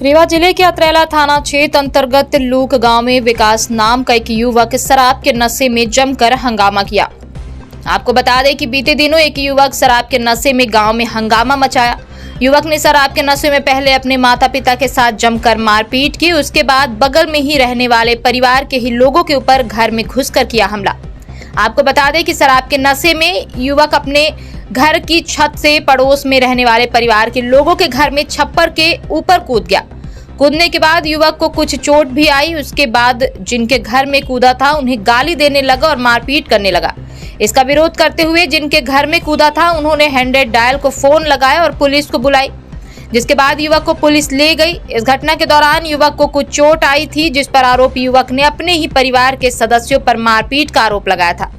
रीवा जिले के अतरेला थाना क्षेत्र अंतर्गत लूक गांव में विकास नाम का एक युवक शराब के नशे में जमकर हंगामा किया। आपको बता दें कि बीते दिनों एक युवक शराब के नशे में गांव में हंगामा मचाया। युवक ने शराब के नशे में पहले अपने माता पिता के साथ जमकर मारपीट की, उसके बाद बगल में ही रहने वाले परिवार के ही लोगों के ऊपर घर में घुसकर किया हमला। आपको बता दें कि शराब के नशे में युवक अपने घर की छत से पड़ोस में रहने वाले परिवार के लोगों के घर में छप्पर के ऊपर कूद गया। कूदने के बाद युवक को कुछ चोट भी आई। उसके बाद जिनके घर में कूदा था उन्हें गाली देने लगा और मारपीट करने लगा। इसका विरोध करते हुए जिनके घर में कूदा था उन्होंने 100 डायल को फोन लगाया और पुलिस को बुलाई, जिसके बाद युवक को पुलिस ले गई। इस घटना के दौरान युवक को कुछ चोट आई थी, जिस पर आरोपी युवक ने अपने ही परिवार के सदस्यों पर मारपीट का आरोप लगाया था।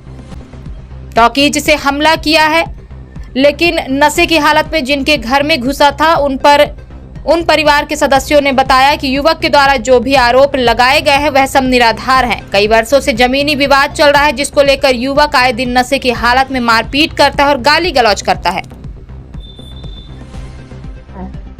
टॉकीज से हमला किया है, लेकिन नशे की हालत में जिनके घर में घुसा था उन परिवार के सदस्यों ने बताया कि युवक के द्वारा जो भी आरोप लगाए गए हैं वह सब निराधार हैं। कई वर्षों से जमीनी विवाद चल रहा है, जिसको लेकर युवक आए दिन नशे की हालत में मारपीट करता है और गाली गलौज करता है।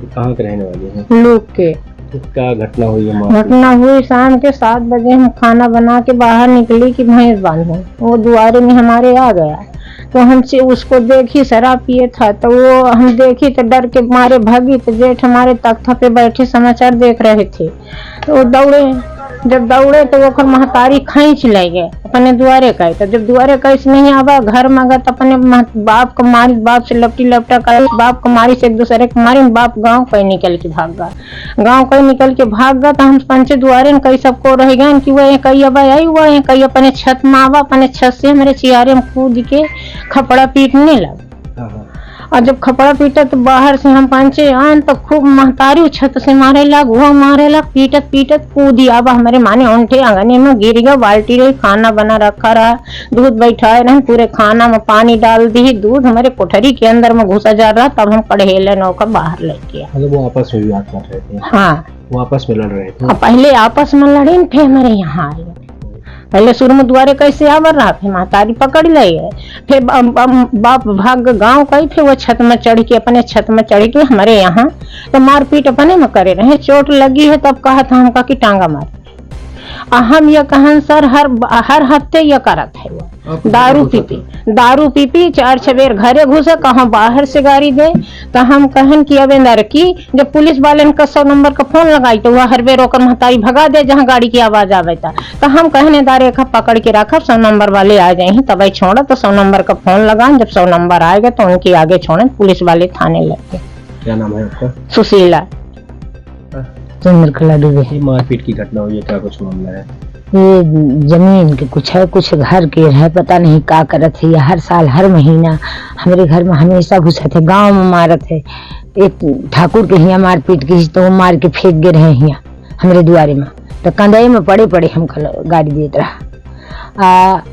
कहाँ के रहने वाले हैं? लोग के। क्या घटना हुई है? घटना हुई शाम के 7 बजे। हम खाना बना के बाहर निकली कि भैंस बांधूं, वो दुआरे में हमारे आ गया तो हमसे उसको देखी शराब पिए था, तो वो हम देखी तो डर के मारे भागी। तो जेठ हमारे तख्ता पे बैठे समाचार देख रहे थे, तो वो दौड़े। जब दौड़े तो वो महतारी खींच ले गए अपने दुआरे का। तो जब दुआरे कैसे नहीं आवा घर में गए तो अपने बाप को मारी, बाप से लपटी लपटा कर बाप को मारी से एक दूसरे को मारी। बाप गांव कहीं निकल के भाग गया। तो हम पंचे दुआरे कई सबको रह गए कि वह कई अब आई हुआ है, कई अपने छत में आवा, अपने छत से हमारे चियारे में कूद के खपड़ा पीटने लगा। और जब खपड़ा पीटा तो बाहर से हम पंचे आन तो खूब महतारी छत से मारे लग, पीटत कूदी। अब हमारे माने उंठे आंगने में गिर गया। बाल्टी रही, खाना बना रखा रहा, दूध बैठाए रहे, पूरे खाना में पानी डाल दी। दूध हमारे कोठरी के अंदर में घुसा जा रहा, तब हम कढ़ेले नौका बाहर लेके आए। वो आपस में बात कर रहे थे? हाँ, वो आपस में लड़ रहे थे। पहले आपस में लड़े, फिर हमारे यहाँ आए। पहले शुरू में द्वारे कैसे आवर रहा, फिर महतारी पकड़ ले, फिर बाप भाग गांव गई। फिर वो छत में चढ़ के अपने छत में चढ़ के हमारे यहाँ तो मारपीट अपने में करे रहे। चोट लगी है तब कहा था हमका कि टांगा मार। हम ये कहन सर हर हफ्ते ये करत है। वो दारू पी 4 छबेर घरे घुसे, कहाँ बाहर से गाड़ी दे। तो हम कहन कि अब अंदर की जब पुलिस वाले ने 100 नंबर का फोन लगाई तो वह हर बेर होकर महतारी भगा दे जहाँ गाड़ी की आवाज आवे था। तो हम कहने दारे पकड़ के रखा, 100 नंबर वाले आ जाए तब छोड़ा। तो 100 नंबर का फोन लगा, जब 100 नंबर आएगा तो उनके आगे छोड़े। पुलिस वाले थाने लग गए। क्या नाम है आपका? सुशीला चंद्रकला दुबे। मारपीट की घटना हुई है, क्या कुछ मामला है? ये जमीन के कुछ है, कुछ घर के है, पता नहीं क्या करत है। हर साल हर महीना हमारे घर में हमेशा घुसा थे। गांव में मारत है। एक ठाकुर के हिया मारपीट की तो वो मार के फेंक गे रहे हिया हमारे दुआरे में। तो कंधे में पड़े हम गाड़ी देते रहा।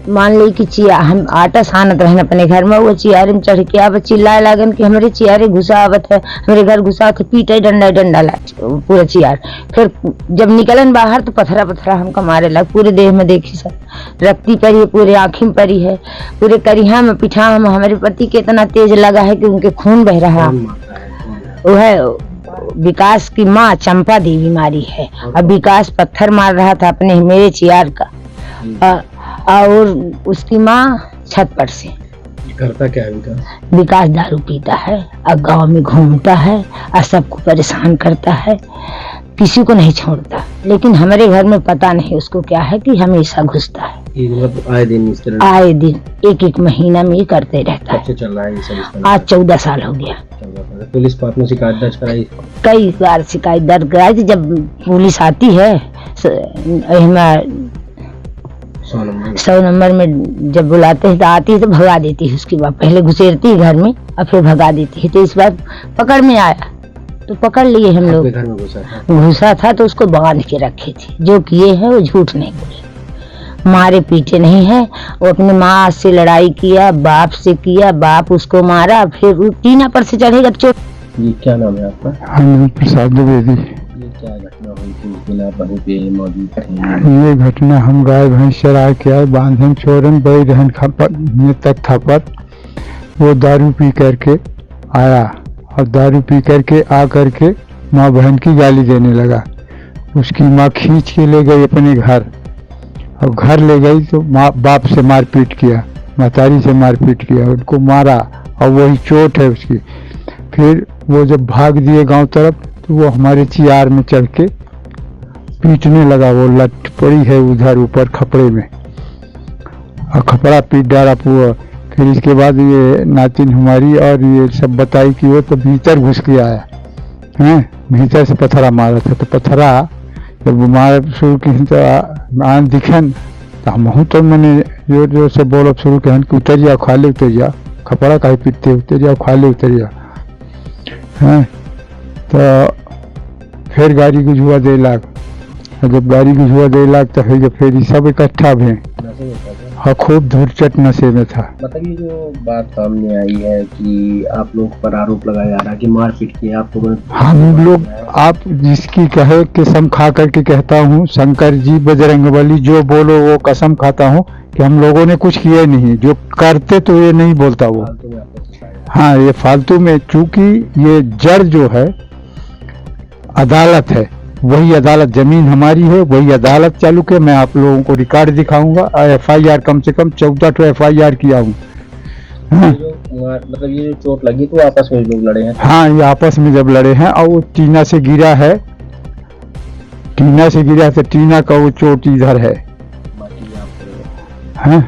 मान ली कि हम आटा सानत रहन अपने घर में, वो चियारे में चढ़ के अब चिल्लाए लागन कि हमारे चियारे घुसावत है, हमारे घर घुसावत है। पीटे डंडा ला पूरा चियार। फिर जब निकलन बाहर तो पथरा हमको मारे लग। पूरे देह में देखी सर रक्ति परी है, पूरे आँखी में परी है, पूरे करिया में पिठा में। हमारे पति के इतना तेज लगा है कि उनके खून बह रहा। वो है विकास की माँ चंपा देवी मारी है। अब विकास पत्थर मार रहा था अपने मेरे चियार का, और उसकी माँ छत पर से। करता क्या है विकास? दारू पीता है और गांव में घूमता है और सबको परेशान करता है, किसी को नहीं छोड़ता। लेकिन हमारे घर में पता नहीं उसको क्या है कि हमेशा घुसता है। आए दिन इस तरह? आए दिन एक महीना में ये करते रहता है। चल रहा है ये सब? आज 14 साल हो गया। पुलिस को आपने शिकायत दर्ज कराई? कई बार शिकायत दर्ज कराई। जब पुलिस आती है 100 नंबर में जब बुलाते हैं तो आती है तो भगा देती है। उसके बाद पहले घुसेरती है घर में और फिर भगा देती है। तो इस बार पकड़ में आया तो पकड़ लिए हम लोग। घर में घुसा था तो उसको बांध के रखे थे। जो किए है वो झूठ नहीं बोले, मारे पीटे नहीं है। वो अपने माँ से लड़ाई किया, बाप से किया, बाप उसको मारा, फिर टीना पर से चढ़ेगा चोट। ये क्या नाम है आपका? आनंद प्रसाद द्विवेदी। ये क्या घटना हुई थी उस दिन आप वहीं पे मौजूद थे? ये घटना हम गाय भैंस चरा के आए, बांधन छोड़न बड़ी रहन खपर तख्ता पर। वो दारू पी करके आया और दारू पी करके आ करके माँ बहन की गाली देने लगा। उसकी माँ खींच के ले गई अपने घर, और घर ले गई तो माँ बाप से मारपीट किया, महतारी से मारपीट किया, उनको मारा, और वही चोट है उसकी। फिर वो जब भाग दिए गांव तरफ तो वो हमारे चियार में चढ़ के पीटने लगा। वो लट पड़ी है उधर ऊपर खपड़े में, और खपड़ा पीट डाला पूरा। फिर इसके बाद ये नातिन हमारी और ये सब बताई कि वो तो भीतर घुस के आया है, भीतर से पत्थरा मारा था। तो पत्थरा जब मार शुरू की तो आन दिखन तो हम तो मैंने जोर जोर से बोल शुरू कहन कि उतर जाओ, खाले उतर जाओ, खपड़ा काहे पीटते, उतर जाओ, खाले उतर जाओ। हैं तो फिर गाड़ी को झुआ दे लाग, और जब गाड़ी को झुआ दे लाग तो फिर सब इकट्ठा भे। नशे में था क्या? हाँ, खूब धुरचट नशे में था। मतलब ये जो बात सामने आई है कि आप लोग पर आरोप लगाया जा रहा है कि मारपीट की आप लोगों ने, हम लोग, आप जिसकी कहे कसम खा करके कहता हूँ, शंकर जी बजरंगबली जो बोलो वो कसम खाता हूँ कि हम लोगों ने कुछ किया नहीं। जो करते तो ये नहीं बोलता वो। फालतू में आपको फंसाया। हाँ, ये फालतू में, चूंकि ये जड़ जो है अदालत है, वही अदालत, जमीन हमारी है, वही अदालत चालू के। मैं आप लोगों को रिकॉर्ड दिखाऊंगा, FIR कम से कम 14 FIR किया हूँ। हाँ, मतलब ये जो चोट लगी तो आपस में लोग लड़े हैं? हाँ, ये आपस में जब लड़े हैं, और वो टीना से गिरा है, टीना से गिरा तो टीना का वो चोट इधर है। बाकी आप हाँ,